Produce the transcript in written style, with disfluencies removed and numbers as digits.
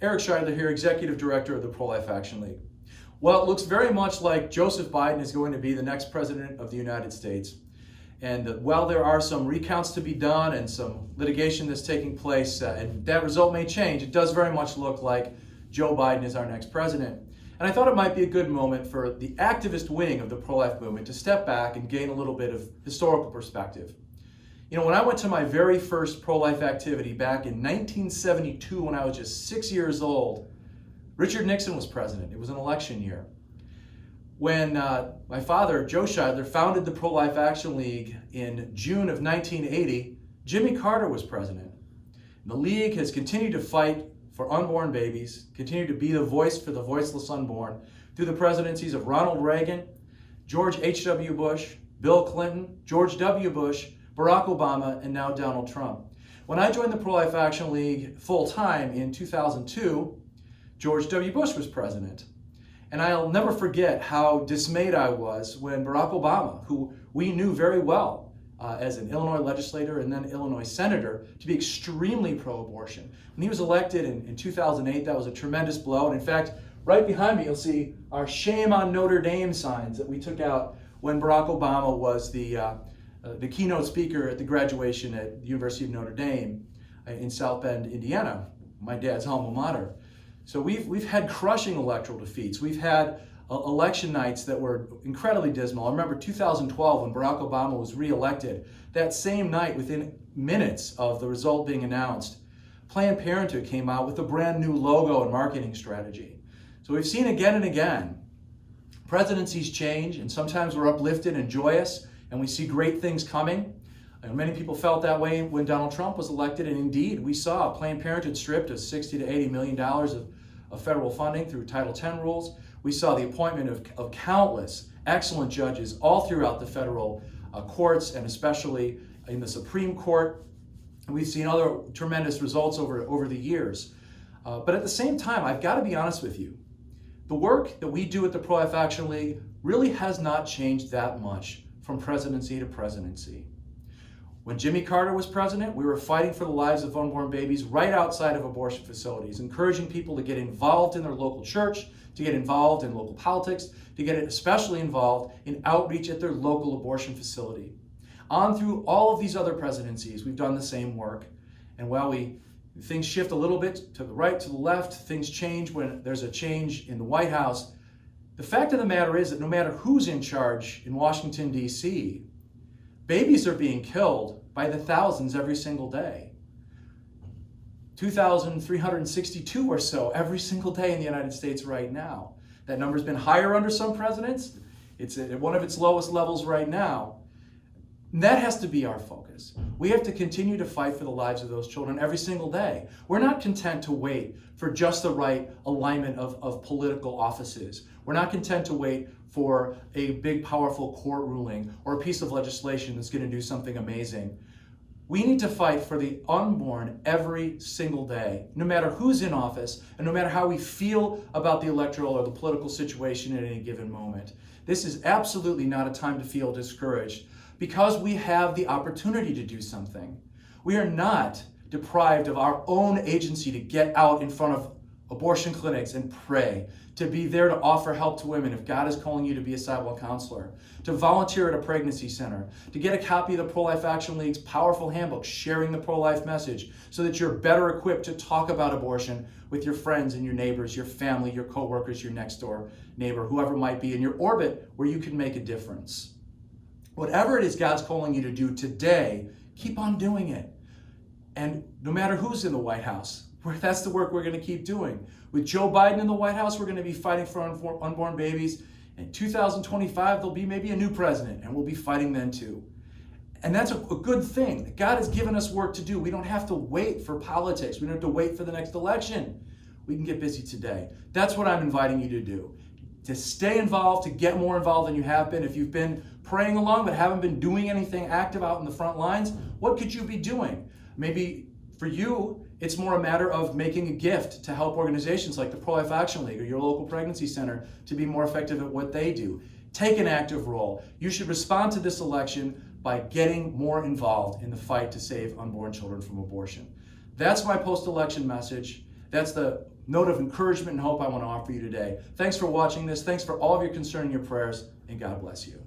Eric Scheidler here, Executive Director of the Pro-Life Action League. Well, it looks very much like Joseph Biden is going to be the next president of the United States. And while there are some recounts to be done and some litigation that's taking place, and that result may change, it does very much look like Joe Biden is our next president. And I thought it might be a good moment for the activist wing of the pro-life movement to step back and gain a little bit of historical perspective. You know, when I went to my very first pro-life activity back in 1972 when I was just 6 years old, Richard Nixon was president. It was an election year. When my father, Joe Scheidler, founded the Pro-Life Action League in June of 1980, Jimmy Carter was president. And the League has continued to fight for unborn babies, continued to be the voice for the voiceless unborn through the presidencies of Ronald Reagan, George H.W. Bush, Bill Clinton, George W. Bush, Barack Obama, and now Donald Trump. When I joined the Pro-Life Action League full-time in 2002, George W. Bush was president. And I'll never forget how dismayed I was when Barack Obama, who we knew very well as an Illinois legislator and then Illinois senator, to be extremely pro-abortion. When he was elected in 2008, that was a tremendous blow. And in fact, right behind me, you'll see our Shame on Notre Dame signs that we took out when Barack Obama was the keynote speaker at the graduation at the University of Notre Dame in South Bend, Indiana, my dad's alma mater. So we've had crushing electoral defeats. We've had election nights that were incredibly dismal. I remember 2012 when Barack Obama was reelected. That same night, within minutes of the result being announced, Planned Parenthood came out with a brand new logo and marketing strategy. So we've seen again and again, presidencies change, and sometimes we're uplifted and joyous, and we see great things coming. And many people felt that way when Donald Trump was elected, and indeed, we saw Planned Parenthood stripped of $60 to $80 million of federal funding through Title X rules. We saw the appointment of countless excellent judges all throughout the federal courts, and especially in the Supreme Court. And we've seen other tremendous results over the years. But at the same time, I've got to be honest with you. The work that we do at the Pro-Life Action League really has not changed that much from presidency to presidency. When Jimmy Carter was president, we were fighting for the lives of unborn babies right outside of abortion facilities, encouraging people to get involved in their local church, to get involved in local politics, to get especially involved in outreach at their local abortion facility. On through all of these other presidencies, we've done the same work. And while things shift a little bit to the right, to the left, things change when there's a change in the White House. The fact of the matter is that no matter who's in charge in Washington, D.C., babies are being killed by the thousands every single day. 2,362 or so every single day in the United States right now. That number's been higher under some presidents. It's at one of its lowest levels right now. And that has to be our focus. We have to continue to fight for the lives of those children every single day. We're not content to wait for just the right alignment of political offices. We're not content to wait for a big, powerful court ruling or a piece of legislation that's going to do something amazing. We need to fight for the unborn every single day, no matter who's in office and no matter how we feel about the electoral or the political situation at any given moment. This is absolutely not a time to feel discouraged because we have the opportunity to do something. We are not deprived of our own agency to get out in front of abortion clinics and pray, to be there to offer help to women if God is calling you to be a sidewalk counselor, to volunteer at a pregnancy center, to get a copy of the Pro-Life Action League's powerful handbook, sharing the pro-life message, so that you're better equipped to talk about abortion with your friends and your neighbors, your family, your coworkers, your next door neighbor, whoever might be in your orbit where you can make a difference. Whatever it is God's calling you to do today, keep on doing it. And no matter who's in the White House, that's the work we're going to keep doing. With Joe Biden in the White House, we're going to be fighting for unborn babies. In 2025, there'll be maybe a new president, and we'll be fighting then too. And that's a good thing. God has given us work to do. We don't have to wait for politics. We don't have to wait for the next election. We can get busy today. That's what I'm inviting you to do. To stay involved, to get more involved than you have been. If you've been praying along but haven't been doing anything active out in the front lines, what could you be doing? Maybe for you, it's more a matter of making a gift to help organizations like the Pro-Life Action League or your local pregnancy center to be more effective at what they do. Take an active role. You should respond to this election by getting more involved in the fight to save unborn children from abortion. That's my post-election message. That's the note of encouragement and hope I want to offer you today. Thanks for watching this. Thanks for all of your concern and your prayers, and God bless you.